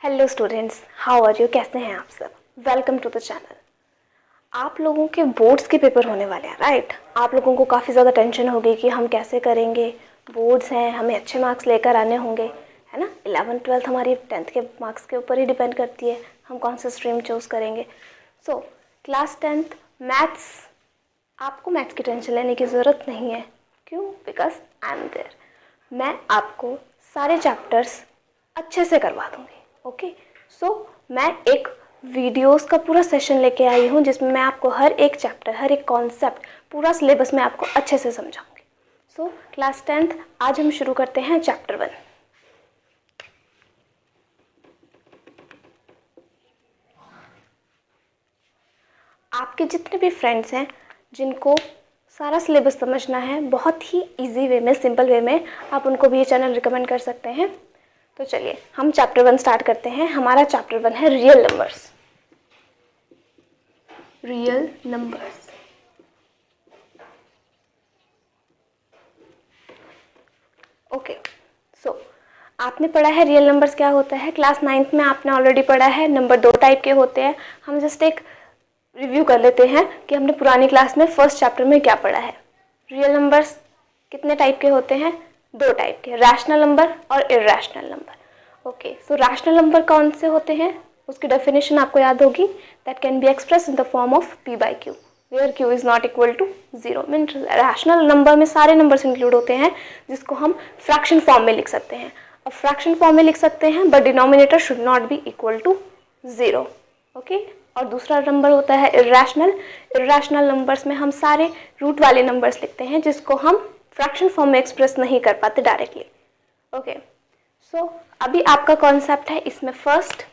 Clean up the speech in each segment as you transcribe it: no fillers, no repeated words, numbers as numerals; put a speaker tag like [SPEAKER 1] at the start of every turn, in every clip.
[SPEAKER 1] Hello students, how are you? कैसे हैं आप सब? Welcome to the channel. आप लोगों के बोर्ड्स के पेपर होने वाले हैं, राइट? आप लोगों को काफ़ी ज़्यादा टेंशन होगी कि हम कैसे करेंगे, बोर्ड्स हैं, हमें अच्छे मार्क्स लेकर आने होंगे, है ना। 11th-12th हमारी 10th के मार्क्स के ऊपर ही डिपेंड करती है हम कौन सा स्ट्रीम चूज़ करेंगे। सो क्लास 10th मैथ्स, आपको मैथ्स की टेंशन लेने की ज़रूरत नहीं है। क्यों? Because I am there. मैं आपको सारे चैप्टर्स अच्छे से करवा दूँगी। ओके, सो मैं एक वीडियोस का पूरा सेशन लेके आई हूँ जिसमें मैं आपको हर एक चैप्टर, हर एक कॉन्सेप्ट, पूरा सिलेबस में आपको अच्छे से समझाऊंगी। सो क्लास 10th, आज हम शुरू करते हैं चैप्टर 1। आपके जितने भी फ्रेंड्स हैं जिनको सारा सिलेबस समझना है बहुत ही इजी वे में, सिंपल वे में, आप उनको भी ये चैनल रिकमेंड कर सकते हैं। तो चलिए हम चैप्टर 1 स्टार्ट करते हैं। हमारा चैप्टर 1 है real numbers. Real numbers. Okay, so आपने पढ़ा है रियल नंबर्स क्या होता है। क्लास 9th में आपने ऑलरेडी पढ़ा है। नंबर 2 टाइप के होते हैं। हम जस्ट एक रिव्यू कर लेते हैं कि हमने पुरानी क्लास में फर्स्ट चैप्टर में क्या पढ़ा है। रियल नंबर्स कितने टाइप के होते हैं? 2 टाइप के, रैशनल नंबर और irrational number. Okay, so rational number कौन से होते हैं, उसकी डेफिनेशन आपको याद होगी। That can be express in the form of p/q where q is not equal to 0। Mean rational number में सारे नंबर्स इंक्लूड होते हैं जिसको हम फ्रैक्शन फॉर्म में लिख सकते हैं। और फ्रैक्शन फॉर्म में लिख सकते हैं but denominator should not be equal to 0। Okay, और दूसरा नंबर होता है इरैशनल। इरैशनल नंबर्स में हम सारे रूट वाले नंबर्स लिखते हैं जिसको हम फ्रैक्शन फॉर्म में एक्सप्रेस नहीं कर पाते डायरेक्टली। ओके, सो अभी आपका कॉन्सेप्ट है इसमें फर्स्ट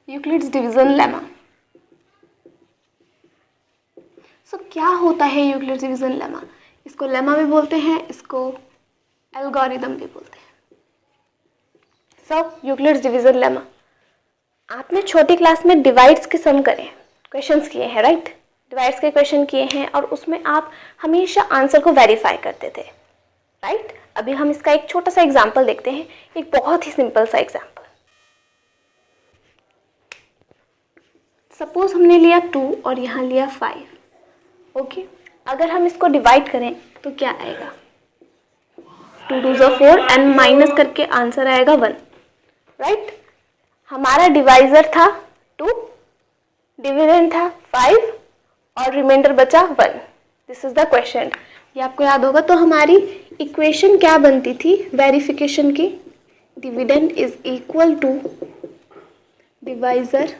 [SPEAKER 1] यूक्लिड्स डिवीजन लेमा। सो क्या होता है यूक्लिड्स डिवीजन लेमा? इसको लेमा भी बोलते हैं, इसको एल्गोरिदम भी बोलते हैं। सो यूक्लिड्स डिवीजन लेमा, आपने छोटी क्लास में डिवाइड्स के सम करे, क्वेश्चंस किए हैं, राइट? डिवाइड्स के क्वेश्चन किए हैं और उसमें आप हमेशा आंसर को वेरीफाई करते थे, राइट? अभी हम इसका एक छोटा सा एग्जांपल देखते हैं, एक बहुत ही सिंपल सा एग्जांपल। सपोज हमने लिया 2 और यहाँ लिया 5। ओके, अगर हम इसको डिवाइड करें तो क्या आएगा? 2 2 ज़ा 4 एंड माइनस करके आंसर आएगा 1, राइट? हमारा डिवाइजर था 2, डिविडेंड था 5 और रिमाइंडर बचा 1। This is the question. ये आपको याद होगा। तो हमारी इक्वेशन क्या बनती थी वेरिफिकेशन की? Dividend is equal to divisor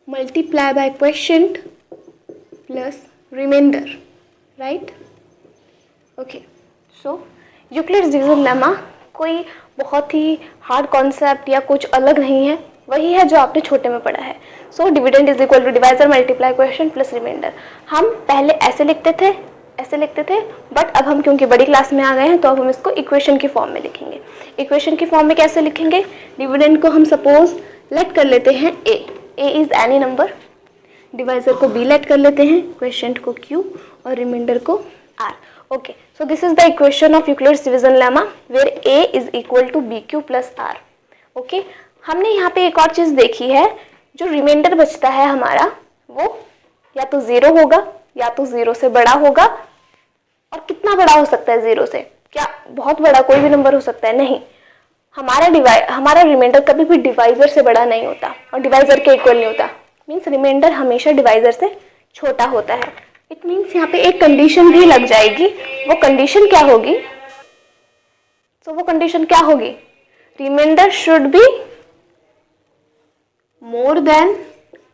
[SPEAKER 1] multiply by quotient plus remainder, right? Okay, so Euclid's division lemma कोई बहुत ही हार्ड कॉन्सेप्ट या कुछ अलग नहीं है, वही है जो आपने छोटे में पढ़ा है। So dividend is equal to divisor multiply quotient plus remainder. हम पहले ऐसे लिखते थे, बट अब हम क्योंकि बड़ी क्लास में आ गए हैं तो अब हम इसको इक्वेशन की फॉर्म में लिखेंगे। इक्वेशन की फॉर्म में कैसे लिखेंगे? डिविडेंड को हम सपोज लेट कर लेते हैं A is any number, divisor को बी लेट कर लेते हैं, क्वोशिएंट को क्यू और रिमाइंडर को R. Okay, so this is the equation of Euclid's division lemma where a is equal to bq plus r. Okay, हमने यहाँ पे एक और चीज देखी है, जो रिमाइंडर बचता है हमारा वो या तो 0 होगा या तो 0 से बड़ा होगा। और कितना बड़ा हो सकता है 0 से? क्या बहुत बड़ा कोई भी नंबर हो सकता है? नहीं, हमारा रिमाइंडर कभी भी डिवाइजर से बड़ा नहीं होता और डिवाइजर के इक्वल नहीं होता। मीन्स रिमाइंडर हमेशा डिवाइजर से छोटा होता है। इट मीन्स यहाँ पे एक कंडीशन भी लग जाएगी। वो कंडीशन क्या होगी? वो कंडीशन क्या होगी? Remainder should be more than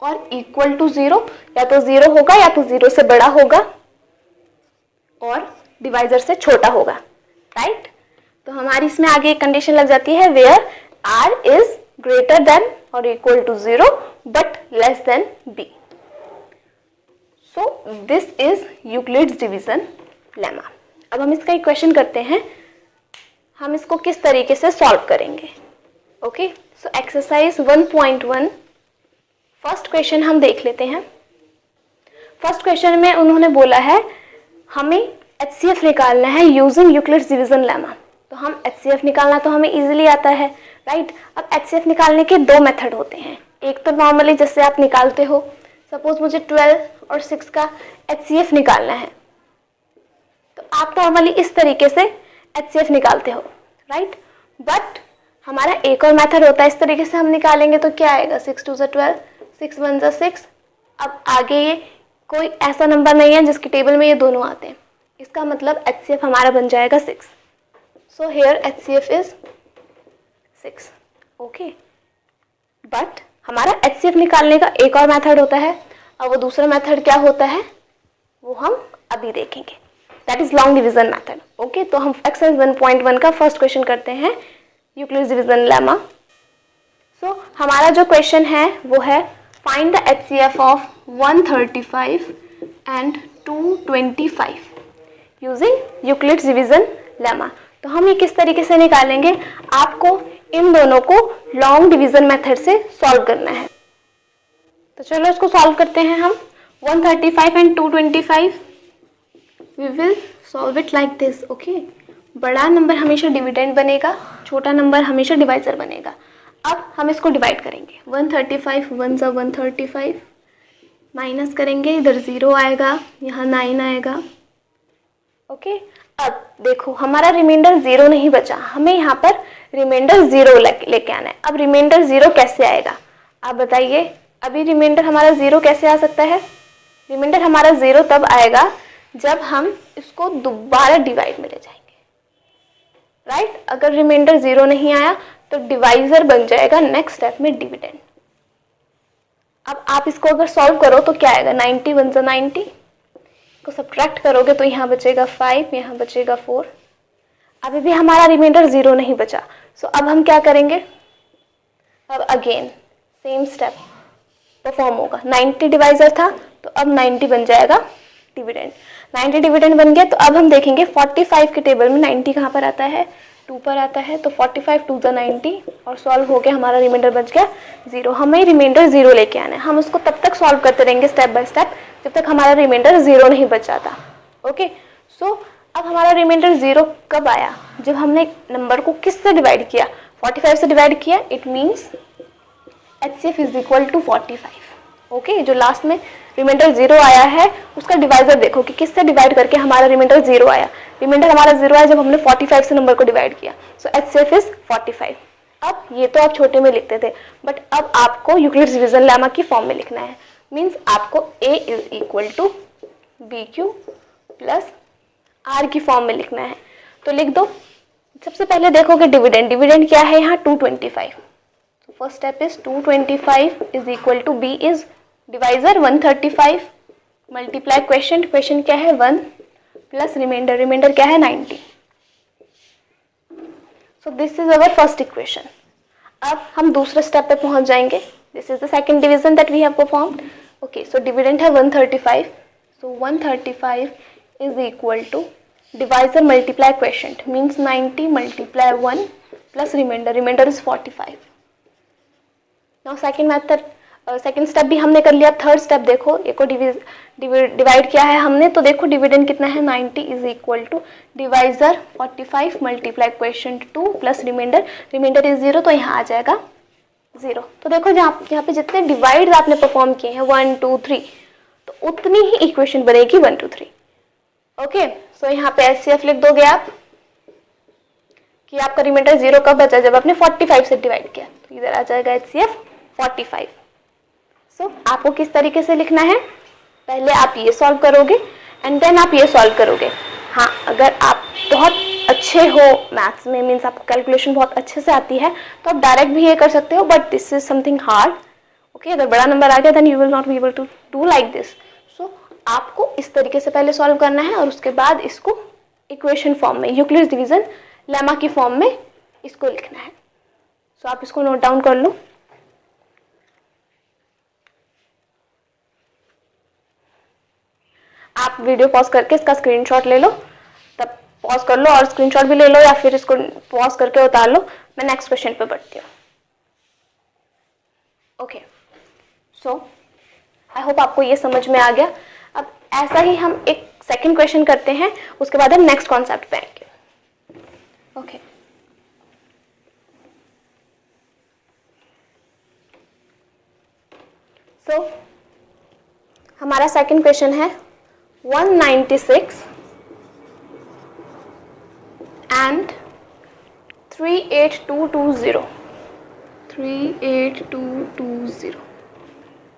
[SPEAKER 1] और इक्वल टू 0, या तो 0 होगा या तो 0 से बड़ा होगा और डिवाइजर से छोटा होगा, राइट? तो हमारी इसमें आगे एक कंडीशन लग जाती है where r is greater than और equal to 0 but less than b। So this is Euclid's division lemma. अब हम इसका इक्वेशन करते हैं, हम इसको किस तरीके से सॉल्व करेंगे। Okay, so exercise 1.1 first question हम देख लेते हैं। फर्स्ट क्वेश्चन में उन्होंने बोला है हमें HCF निकालना है यूजिंग यूक्लिड्स डिवीजन लेमा। तो हम HCF निकालना तो हमें इजीली आता है, राइट। अब HCF निकालने के दो मेथड होते हैं। एक तो नॉर्मली जैसे आप निकालते हो, सपोज मुझे 12 और 6 का HCF निकालना है, तो आप नॉर्मली इस तरीके से HCF निकालते हो, राइट। बट हमारा एक और मेथड होता है, इस तरीके से हम निकालेंगे तो क्या आएगा, 6 2 12, 6 1 6। अब आगे ये कोई ऐसा नंबर नहीं है जिसकी टेबल में ये दोनों आते हैं, इसका मतलब HCF हमारा बन जाएगा 6। So here HCF is 6, okay. But हमारा HCF निकालने का एक और मेथड होता है, और वो दूसरा मेथड क्या होता है वो हम अभी देखेंगे, that is long division method, okay. तो हम एक्सरसाइज 1.1 का फर्स्ट क्वेश्चन करते हैं, यूक्लिड्स डिवीजन लेमा। सो हमारा जो क्वेश्चन है वो है find the HCF of 135 and 225 using Euclid's division lemma. तो हम ये किस तरीके से निकालेंगे, आपको इन दोनों को लॉन्ग डिवीजन मेथड से सॉल्व करना है। तो चलो इसको सॉल्व करते हैं हम। 135 and 225 we will solve it like this, okay. बड़ा नंबर हमेशा डिविडेंड बनेगा, छोटा नंबर हमेशा डिवाइजर बनेगा। अब हम इसको डिवाइड करेंगे, 135 1 सा 135, माइनस करेंगे, इधर 0 आएगा, यहाँ 9 आएगा, ओके। अब देखो हमारा रिमाइंडर 0 नहीं बचा, हमें यहाँ पर रिमाइंडर 0 लेके आना है। अब रिमाइंडर 0 कैसे आएगा आप बताइए, अभी रिमाइंडर हमारा 0 कैसे आ सकता है, रिमाइंडर हमारा 0 तब आएगा जब हम इसको दोबारा डिवाइड में ले जाएंगे, राइट। अगर रिमाइंडर 0 नहीं आया तो डिवाइजर बन जाएगा नेक्स्ट स्टेप में डिविडेंड। अब आप इसको अगर सॉल्व करो तो क्या आएगा, 90 1 सा 90 को सब्ट्रैक्ट करोगे तो यहाँ बचेगा 5, यहाँ बचेगा 4। अभी भी हमारा रिमाइंडर 0 नहीं बचा। सो अब हम क्या करेंगे, अब अगेन सेम स्टेप परफॉर्म होगा। 90 डिवाइजर था तो अब 90 बन जाएगा डिविडेंड। 90 डिविडेंड बन गया तो अब हम देखेंगे 45 के टेबल में 90 कहाँ पर आता है, 2 पर आता है। तो 45 2 सा 90 और सॉल्व हो गया, हमारा रिमाइंडर बच गया 0। हमें रिमाइंडर 0 लेके आना है, हम उसको तब तक सॉल्व करते रहेंगे स्टेप बाय स्टेप जब तक हमारा रिमाइंडर 0 नहीं बच जाता, ओके। सो अब हमारा रिमाइंडर 0 कब आया, जब हमने नंबर को किससे डिवाइड किया, 45 से डिवाइड किया। It means HCF is equal to 45, okay. जो लास्ट में रिमाइंडर 0 आया है उसका डिवाइजर देखो कि किससे डिवाइड करके हमारा रिमाइंडर 0 आया। रिमाइंडर हमारा 0 आया जब हमने 45 से नंबर को डिवाइड किया। सो HCF इज 45। अब ये तो आप छोटे में लिखते थे, बट अब आपको यूक्लिड्स डिवीजन लेमा की फॉर्म में लिखना है। मीन्स आपको A is equal to BQ plus R की फॉर्म में लिखना है। तो लिख दो। सबसे पहले देखोगे डिविडेंड, डिविडेंड क्या है यहाँ 225। तो first step is 225 is equal to B is divisor 135 multiply question, question क्या है 1 प्लस रिमाइंडर, रिमाइंडर क्या है 90। So this is our first equation. अब हम दूसरे स्टेप पे पहुंच जाएंगे। This is the second division that we have performed, okay. So dividend है 135, so 135 is equal to divisor multiply question, means 90 multiply 1 plus remainder, remainder is 45। Now second method, second step भी हमने कर लिया। Third step देखो, एक को divide किया है हमने, तो देखो डिविडेंड कितना है 90 is equal to divisor 45 multiply question 2 plus remainder, remainder is 0 तो यहाँ आ जाएगा 0। तो देखो यहाँ पे जितने डिवाइड आपने परफॉर्म किए हैं 1 2 3, तो उतनी ही इक्वेशन बनेगी 1 2 3, ओके। सो यहाँ पे HCF लिख दोगे आप कि आपका रिमाइंडर 0 कब बचा, जब आपने 45 से डिवाइड किया। तो इधर आ जाएगा HCF 45। सो आपको किस तरीके से लिखना है, पहले आप ये सॉल्व करोगे एंड देन आप ये सॉल्व करोगे। हाँ, अगर आप बहुत अच्छे हो मैथ्स में, मीन्स आपको कैलकुलेशन बहुत अच्छे से आती है, तो आप डायरेक्ट भी ये कर सकते हो, but this is something hard, okay. अगर बड़ा नंबर आ गया then you will not be able to do like this. So आपको इस तरीके से पहले सॉल्व करना है और उसके बाद इसको इक्वेशन फॉर्म में, यूक्लिड्स डिवीजन लेमा की फॉर्म में इसको लिखना है। सो आप इसको नोट डाउन कर लो। आप वीडियो पॉज करके इसका स्क्रीनशॉट ले लो, तब पॉज कर लो और स्क्रीनशॉट भी ले लो, या फिर इसको पॉज करके उतार लो। मैं नेक्स्ट क्वेश्चन पे बढ़ती हूँ, ओके। सो आई होप आपको ये समझ में आ गया। अब ऐसा ही हम एक सेकंड क्वेश्चन करते हैं, उसके बाद हम नेक्स्ट कॉन्सेप्ट पे आएंगे। ओके, सो हमारा सेकंड क्वेश्चन है 196 एंड 38220. 38220.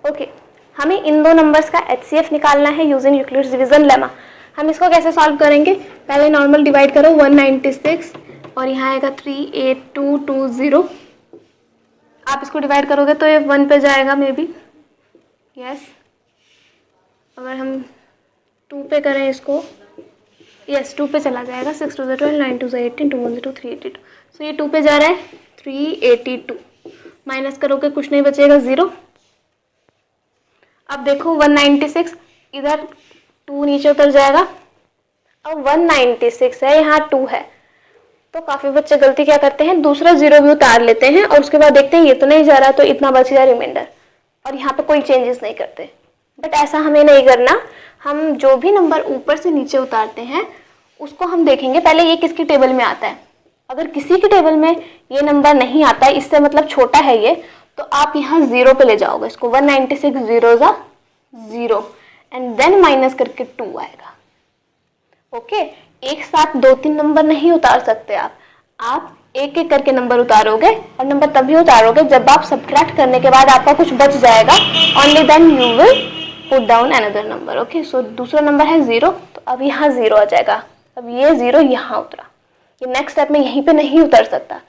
[SPEAKER 1] ओके, हमें इन दो नंबर्स का HCF निकालना है यूजिंग यूक्लिड्स डिवीजन लेमा. हम इसको कैसे सॉल्व करेंगे? पहले नॉर्मल डिवाइड करो 196 और यहाँ आएगा 38220. आप इसको डिवाइड करोगे तो ये 1 पे जाएगा मे बी. यस, अगर हम 2 पे करें इसको, यस 2 पे चला जाएगा. 6 2 12, 9 2 18, 2 1 2 382. सो ये 2 पे जा रहा है 382. माइनस करोगे कुछ नहीं बचेगा, 0. अब देखो 196 इधर 2 नीचे उतर जाएगा. अब 196 है, यहाँ 2 है, तो काफ़ी बच्चे गलती क्या करते हैं, दूसरा 0 भी उतार लेते हैं और उसके बाद देखते हैं ये तो नहीं जा रहा, तो इतना बच गया रिमाइंडर, और यहाँ पे कोई चेंजेस नहीं करते. बट ऐसा हमें नहीं करना. हम जो भी नंबर ऊपर से नीचे उतारते हैं उसको हम देखेंगे पहले ये किसकी टेबल में आता है. अगर किसी की टेबल में ये नंबर नहीं आता है, इससे मतलब छोटा है ये, तो आप यहाँ 0 पे ले जाओगे इसको. 196 0 जा 0 एंड देन माइनस करके 2 आएगा. ओके, एक साथ 2-3 नंबर नहीं उतार सकते आप एक एक करके नंबर उतारोगे, और नंबर तभी उतारोगे जब आप सब्ट्रैक्ट करने के बाद आपका कुछ बच जाएगा. Only then you will put down another number. Okay, so दूसरा नंबर है 0, तो अब यहाँ 0 आ जाएगा. अब ये 0 यहाँ उतरा, ये नेक्स्ट स्टेप में यहीं पे नहीं उतर सकता,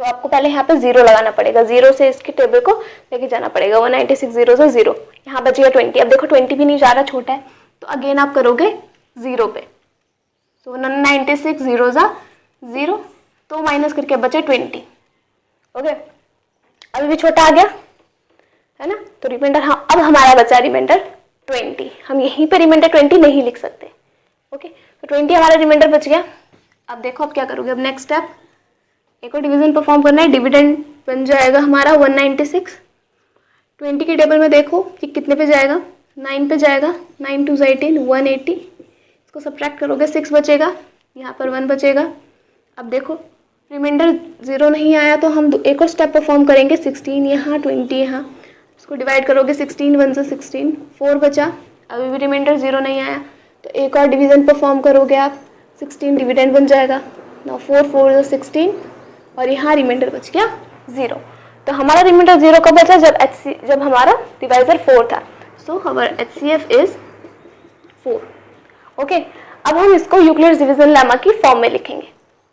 [SPEAKER 1] तो आपको पहले यहाँ पे 0 लगाना पड़ेगा. 0 से इसकी टेबल को लेके जाना पड़ेगा. 196 0 से 0, यहाँ बच गया 20. अब देखो 20 भी नहीं जा रहा, छोटा है, तो अगेन आप करोगे 0 पे. सो 196 0 जा 0, तो माइनस करके बचे 20. ओके, अभी भी छोटा आ गया है ना, तो रिमाइंडर, हाँ अब हमारा बचा रिमाइंडर 20. हम यहीं पे रिमाइंडर 20 नहीं लिख सकते. ओके, तो 20 हमारा रिमाइंडर बच गया. अब देखो अब क्या करोगे. अब नेक्स्ट स्टेप, एक और डिवीजन परफॉर्म करना है. डिविडेंड बन जाएगा हमारा 196. 20 की टेबल में देखो कि कितने पे जाएगा, 9 पे जाएगा. 9 2 18, 180. इसको सब्ट्रैक्ट करोगे 6 बचेगा, यहाँ पर 1 बचेगा. अब देखो रिमाइंडर 0 नहीं आया, तो हम एक और स्टेप परफॉर्म करेंगे. 16 यहाँ, 20 यहाँ. इसको डिवाइड करोगे 16 1 से 16, 4 बचा. अभी भी रिमाइंडर 0 नहीं आया, तो एक और डिवीजन परफॉर्म करोगे आप. 16 डिविडेंड बन जाएगा. नाउ 4 4 16, और यहाँ रिमाइंडर बच गया 0. तो हमारा रिमाइंडर 0 कब बचा, जब हमारा डिवाइजर 4 था. सो हमारा HCF इज 4. ओके, अब हम इसको यूक्लिड्स डिवीजन लेमा की फॉर्म में लिखेंगे.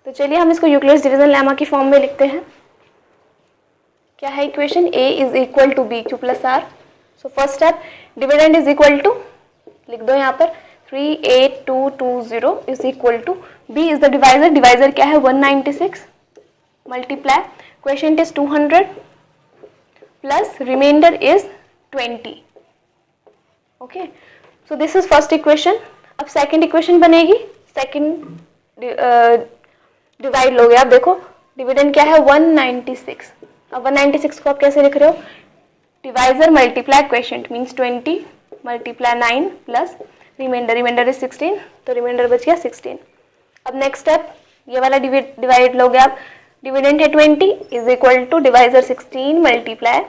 [SPEAKER 1] तो चलिए हम इसको यूक्लिड्स डिवीजन लेमा की फॉर्म में लिखते हैं. क्या है equation? A is equal to BQ plus R. So first step, dividend is equal to, लिख दो यहाँ पर 38220 is equal to, B is the divisor. Divisor क्या है 196, multiply question is 200 plus remainder is 20. Okay, so this is first equation. अब second equation बनेगी. Second divide लोगे आप. देखो डिविडेंड क्या है 196. अब 196 को आप कैसे लिख रहे हो, divisor multiply question means 20 multiply 9 plus remainder. Remainder is 16, तो रिमाइंडर बच गया 16. अब नेक्स्ट स्टेप, ये वाला डिवाइड लोगे आप. डिविडेंड है 20 is equal to divisor 16 multiply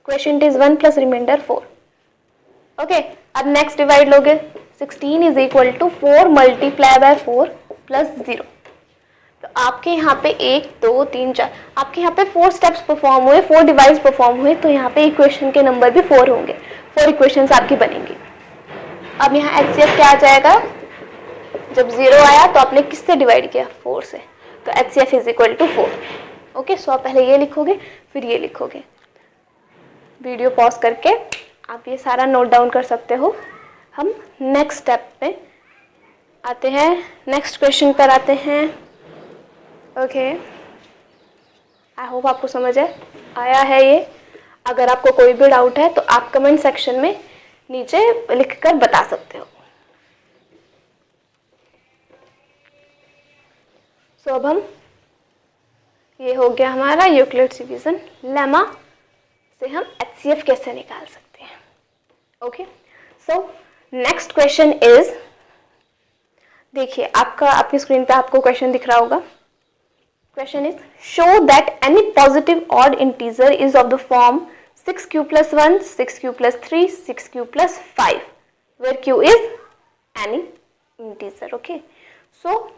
[SPEAKER 1] question is 1 plus remainder 4. Okay, अब नेक्स्ट डिवाइड लोगे. 16 is equal to 4 multiply by 4 plus 0. तो आपके यहाँ पे 1 2 3 4, आपके यहाँ पे 4 स्टेप्स परफॉर्म हुए, 4 डिवाइड्स परफॉर्म हुए, तो यहाँ पे इक्वेशन के नंबर भी 4 होंगे. 4 इक्वेशंस आपकी बनेंगी. अब यहाँ HCF क्या आ जाएगा, जब 0 आया तो आपने किससे डिवाइड किया, 4 से, तो HCF is equal to 4. Okay, so आप पहले ये लिखोगे फिर ये लिखोगे. वीडियो पॉज करके आप ये सारा नोट डाउन कर सकते हो. हम नेक्स्ट स्टेप पे आते हैं, नेक्स्ट क्वेश्चन पर आते हैं. ओके, आई होप आपको समझ आया है ये. अगर आपको कोई भी डाउट है तो आप कमेंट सेक्शन में नीचे लिखकर बता सकते हो. सो अब हम, ये हो गया हमारा यूक्लिड्स डिवीजन लेमा से हम HCF कैसे निकाल सकते हैं. Okay, so next question is देखिए आपकी स्क्रीन पे आपको क्वेश्चन दिख रहा होगा. Question is, show that any positive odd integer is of the form 6q plus 1, 6q plus 3, 6q plus 5, where q is any integer. Okay, so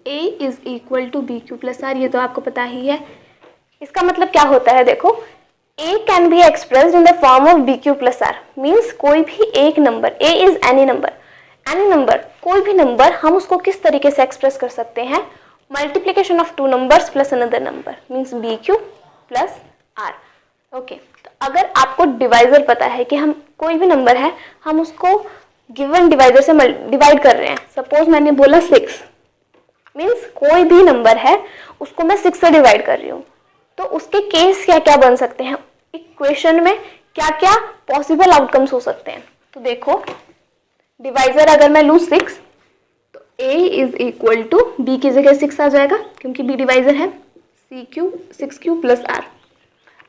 [SPEAKER 1] a is equal to bq plus r, ये तो आपको पता ही है. इसका मतलब क्या होता है, देखो a can be expressed in the form of bq plus r, means कोई भी एक number, a is any number, any number, कोई भी नंबर हम उसको किस तरीके से एक्सप्रेस कर सकते हैं, multiplication of two numbers plus another number, means B Q plus R. Okay, तो अगर आपको डिवाइजर पता है कि हम कोई भी नंबर है हम उसको गिवन डिवाइजर से डिवाइड कर रहे हैं, सपोज मैंने बोला 6, मीन्स कोई भी नंबर है उसको मैं 6 से डिवाइड कर रही हूँ, तो उसके केस क्या क्या बन सकते हैं, इक्वेशन में क्या क्या पॉसिबल आउटकम्स हो सकते हैं. तो देखो डिवाइजर अगर मैं लूँ 6, तो a is equal to b की जगह 6 आ जाएगा क्योंकि b डिवाइजर है, six Q plus R.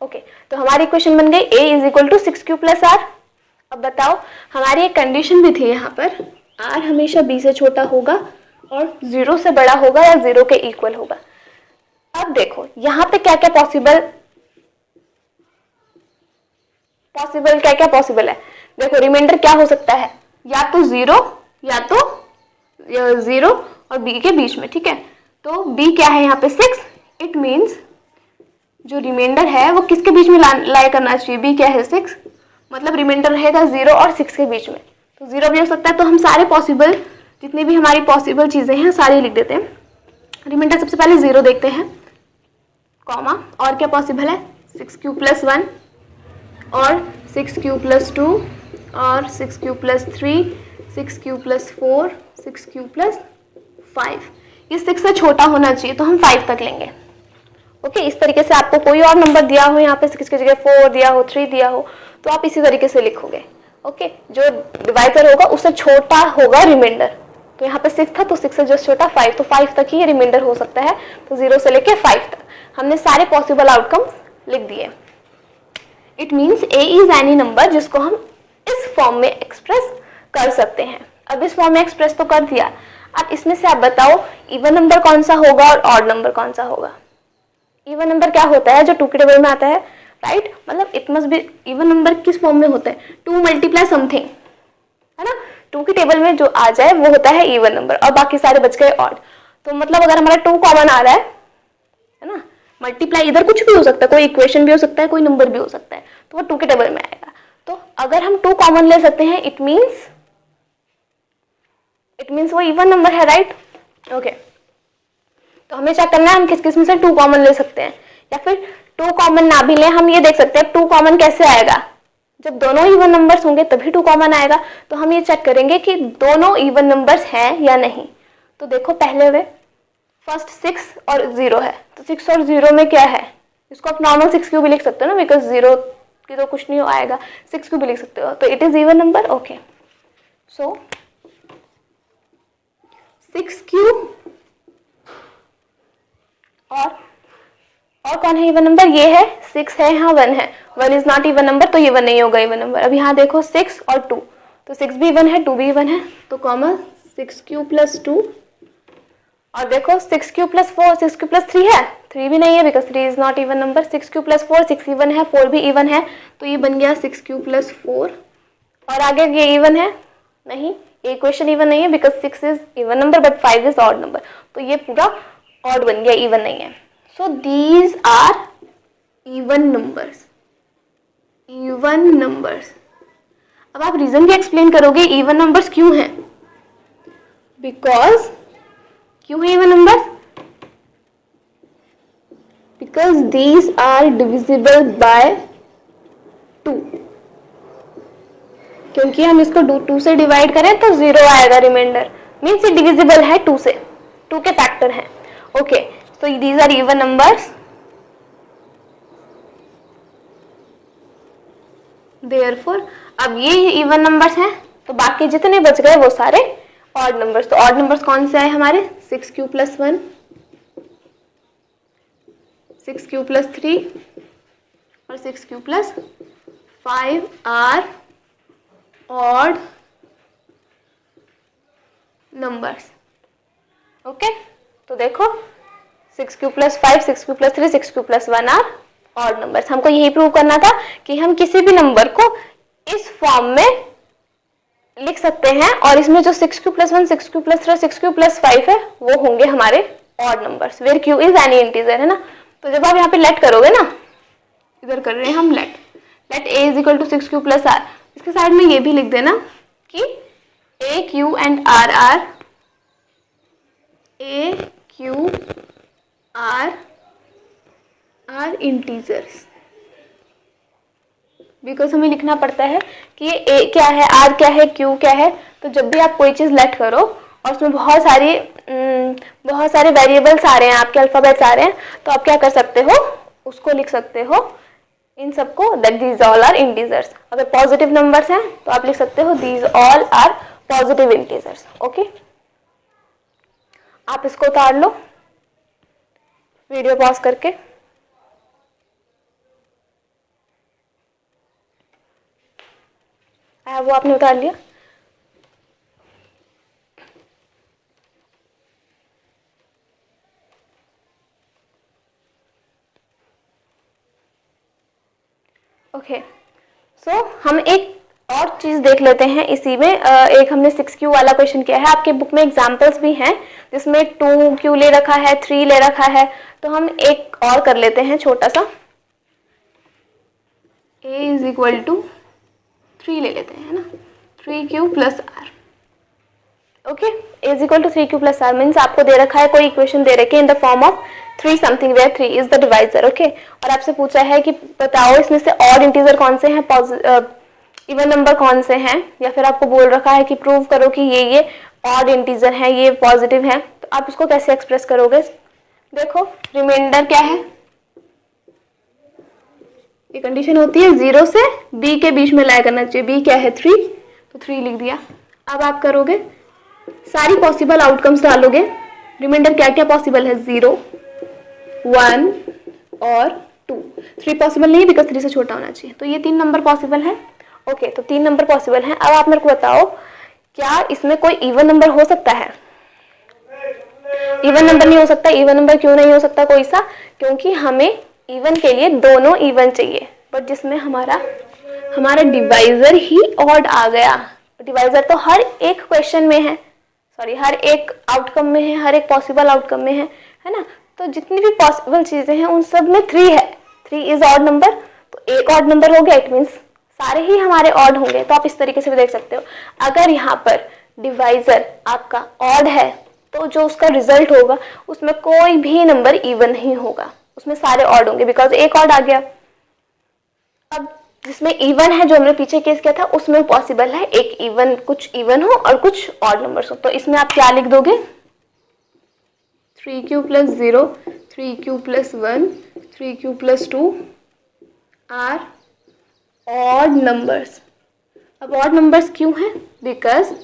[SPEAKER 1] Okay, तो हमारी इक्वेशन बन गई a is equal to 6q plus R. अब बताओ, हमारी एक कंडीशन भी थी यहाँ पर, r हमेशा b से छोटा होगा और 0 से बड़ा होगा या 0 के इक्वल होगा. अब देखो यहाँ पे क्या क्या पॉसिबल है. देखो रिमाइंडर क्या हो सकता है, या तो 0 या तो 0 और b के बीच में. ठीक है, तो b क्या है यहाँ पे 6, इट मीन्स जो रिमाइंडर है वो किसके बीच में लाई करना चाहिए, b क्या है 6, मतलब रिमाइंडर रहेगा 0 और 6 के बीच में. तो 0 भी हो सकता है, तो हम सारे पॉसिबल जितनी भी हमारी पॉसिबल चीज़ें हैं सारी लिख देते हैं. रिमाइंडर सबसे पहले 0 देखते हैं, कॉमा, और क्या पॉसिबल है 6q प्लस 1 और 6q प्लस 2 और 6q plus 3, 6q plus 4, 6q plus 5. ये 6 से छोटा होना चाहिए तो हम 5 तक लेंगे. ओके, इस तरीके से आपको कोई और नंबर दिया हो, यहाँ पे 6 की जगह 4 दिया हो, 3 दिया हो, तो आप इसी तरीके से लिखोगे. ओके, जो डिवाइजर होगा उससे छोटा होगा रिमाइंडर. तो यहाँ पे 6 था तो 6 से जस्ट छोटा 5, तो 5 तक ही ये रिमाइंडर हो सकता है. तो 0 से लेके 5 तक हमने सारे पॉसिबल आउटकम्स लिख दिए. It means a is any number जिसको हम इस फॉर्म में एक्सप्रेस कर सकते हैं. अब इस फॉर्म में एक्सप्रेस तो कर दिया, अब इसमें से आप बताओ इवन नंबर कौन सा होगा और ऑड नंबर कौन सा होगा. इवन नंबर क्या होता है, जो 2 के टेबल में आता है, राइट, मतलब it must be, even number किस फॉर्म में होता है, 2 मल्टीप्लाई समथिंग, है ना. 2 की टेबल में जो आ जाए वो होता है इवन नंबर और बाकी सारे बच गए ऑड. तो मतलब अगर हमारा 2 कॉमन आ रहा है ना, मल्टीप्लाई इधर कुछ भी हो सकता है, कोई इक्वेशन भी हो सकता है, कोई नंबर भी हो सकता है, तो वो 2 के टेबल में आएगा. तो अगर हम 2 कॉमन ले सकते हैं, इट मीन्स वो इवन नंबर है, राइट. ओके, तो हमें क्या करना है, हम किस किस में से 2 कॉमन ले सकते हैं, या फिर 2 कॉमन ना भी ले, हम ये देख सकते हैं 2 कॉमन कैसे आएगा, जब दोनों इवन नंबर्स होंगे तभी 2 कॉमन आएगा. तो हम ये चेक करेंगे कि दोनों इवन नंबर्स हैं या नहीं. तो देखो पहले वे फर्स्ट 6 और 0 है, तो 6 और 0 में क्या है, इसको आप नॉर्मल 6q भी लिख सकते हो ना, बिकॉज 0 की तो कुछ नहीं आएगा, 6q भी लिख सकते हो, तो it is even number. Okay, so 6q और कौन है इवन नंबर, ये है 6 है, यहाँ 1 है, 1 इज नॉट इवन नंबर, तो ये 1 नहीं होगा इवन नंबर. अब यहाँ देखो 6 और 2, तो 6 भी इवन है, 2 भी इवन है, तो कॉमा 6q प्लस 2, और देखो 6q प्लस 4, 6q प्लस 3 है, 3 भी नहीं है because 3 is not even number. 6q plus 4, 6 even है, 4 भी इवन है, तो ये बन गया 6q प्लस 4. और आगे ये इवन है नहीं, ये इक्वेशन इवन नहीं है because 6 is even number but 5 is odd number, तो ये पूरा ऑड बन गया, इवन नहीं है. So these are even numbers. Even numbers. अब आप रीजन भी एक्सप्लेन करोगे इवन नंबर्स क्यों हैं, बिकॉज क्यों है even numbers, because these are divisible by 2. क्योंकि हम इसको 2 से डिवाइड करें तो 0 आएगा रिमाइंडर, मीन्स ये डिविजिबल है 2 से, 2 के फैक्टर हैं. Okay, so these are even numbers. Therefore, अब ये even numbers हैं, तो बाकी जितने बच गए वो सारे odd numbers. तो odd numbers कौन से आए हमारे, 6q प्लस 1, 6q प्लस 3 और 6q plus 5 are odd numbers. Okay, तो देखो 6q + 5, 6q + 3, 6q + 1 are odd numbers. हमको यही प्रूव करना था कि हम किसी भी नंबर को इस फॉर्म में लिख सकते हैं और इसमें जो 6q + 1, 6q + 3, 6q + 5 है वो होंगे हमारे odd numbers, where q is any integer, है ना। तो जब आप यहाँ पे लेट करोगे ना, इधर कर रहे हैं हम लेट a = 6q + r, इसके साइड में ये भी लिख देना कि a, q and r are integers, because हमें लिखना पड़ता है कि ये a क्या है, r क्या है, q क्या है। तो जब भी आप कोई चीज़ लेट करो और उसमें बहुत सारे वेरिएबल्स आ रहे हैं, आपके अल्फ़ाबेट्स आ रहे हैं, तो आप क्या कर सकते हो, उसको लिख सकते हो इन सबको that these all are integers. अगर पॉजिटिव नंबर्स हैं तो आप लिख सकते हो these all are positive integers. Okay, आप इसको उतार लो वीडियो पॉज करके। वो आपने उतार लिया। ओके, सो हम एक और चीज देख लेते हैं इसी में। एक हमने 6q वाला क्वेश्चन किया है, आपके बुक में एग्जांपल्स भी हैं जिसमें 2q ले रखा है, 3 ले रखा है। तो हम एक और कर लेते हैं छोटा सा, a = 3 ले लेते हैं, है ना, 3q + r। Okay, a = 3q + r means आपको दे रखा है, कोई इक्वेशन दे रखी है in the form of 3 something where 3 is the divisor. Okay, और आपसे पूछा है कि बताओ इसमें से ऑड इंटीजर कौन से हैं, इवन नंबर कौन से हैं, या फिर आपको बोल रखा है कि प्रूव करो कि ये ऑड इंटीजर है, ये पॉजिटिव है। तो आप इसको कैसे एक्सप्रेस करोगे? देखो रिमाइंडर क्या है, ये कंडीशन होती है 0 से b के बीच में लाई करना चाहिए। b क्या है 3, तो 3 लिख दिया। अब आप करोगे सारी पॉसिबल आउटकम्स डालोगे। रिमाइंडर क्या क्या पॉसिबल है, 0, 1 और 2। 3 पॉसिबल नहीं है बिकॉज 3 से छोटा होना चाहिए, तो ये 3 नंबर पॉसिबल है। ओके, तो 3 नंबर पॉसिबल हैं। अब आप मेरे को बताओ क्या इसमें कोई इवन नंबर हो सकता है? इवन नंबर नहीं हो सकता। इवन नंबर क्यों नहीं हो सकता कोई सा? क्योंकि हमें इवन के लिए दोनों इवन चाहिए, बट जिसमें हमारा डिवाइजर ही ऑड आ गया। डिवाइजर तो हर एक क्वेश्चन में है, सॉरी हर एक आउटकम में है, हर एक पॉसिबल आउटकम में है ना। तो जितनी भी पॉसिबल चीजें हैं उन सब में 3 है। 3 इज ऑड नंबर, तो एक ऑड नंबर हो गया, इट मीन्स सारे ही हमारे ऑड होंगे। तो आप इस तरीके से भी देख सकते हो, अगर यहाँ पर डिवाइजर आपका ऑड है तो जो उसका रिजल्ट होगा उसमें कोई भी नंबर इवन नहीं होगा, उसमें सारे ऑड होंगे बिकॉज एक ऑड आ गया। अब जिसमें इवन है, जो हमने पीछे केस किया था, उसमें पॉसिबल है एक इवन, कुछ इवन हो और कुछ ऑड नंबर्स हो। तो इसमें आप क्या लिख दोगे, 3q + 0, 3q + 1, 3q + 2 are odd numbers. अब ऑड नंबर्स क्यों हैं? Because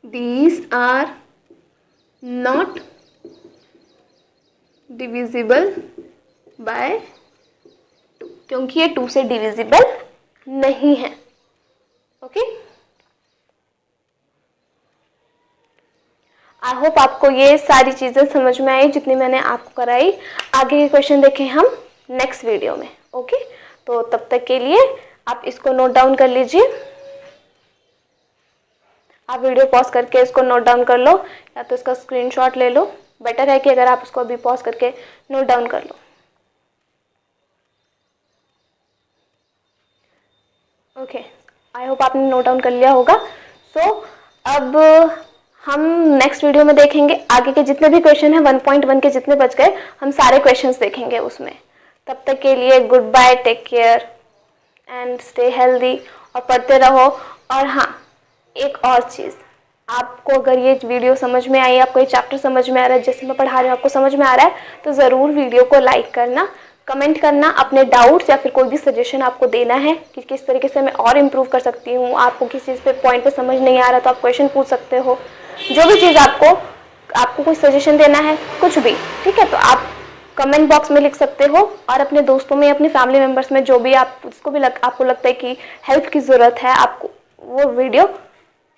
[SPEAKER 1] these are not divisible by 2, क्योंकि ये 2 से डिविजिबल नहीं है। ओके, आई होप आपको ये सारी चीजें समझ में आई जितनी मैंने आपको कराई। आगे के क्वेश्चन देखें हम नेक्स्ट वीडियो में। ओके, तो तब तक के लिए आप इसको नोट डाउन कर लीजिए। आप वीडियो पॉज करके इसको नोट डाउन कर लो, या तो इसका स्क्रीनशॉट ले लो। बेटर है कि अगर आप इसको अभी पॉज करके नोट डाउन कर लो। ओके, आई होप आपने नोट डाउन कर लिया होगा। सो अब हम नेक्स्ट वीडियो में देखेंगे आगे के जितने भी क्वेश्चन हैं, 1.1 के जितने बच गए हम सारे क्वेश्चंस देखेंगे उसमें। तब तक के लिए goodbye, take care and stay healthy, और पढ़ते रहो। और हाँ, एक और चीज़, आपको अगर ये वीडियो समझ में आई, आपको ये चैप्टर समझ में आ रहा है, जैसे मैं पढ़ा रही हूँ आपको समझ में आ रहा है, तो ज़रूर वीडियो को लाइक करना, कमेंट करना, अपने डाउट्स या फिर कोई भी सजेशन आपको देना है कि किस तरीके से मैं और इम्प्रूव कर सकती हूँ। आपको किस चीज़ पे पॉइंट पे समझ नहीं आ रहा तो आप क्वेश्चन पूछ सकते हो। जो भी चीज़ आपको कोई सजेशन देना है, कुछ भी, ठीक है, तो आप कमेंट बॉक्स में लिख सकते हो, और अपने दोस्तों में, अपने फैमिली मेम्बर्स में जो भी आपको लगता है कि हेल्प की ज़रूरत है, आपको वो वीडियो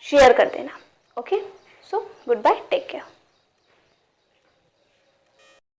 [SPEAKER 1] शेयर कर देना। Okay, so goodbye, take care.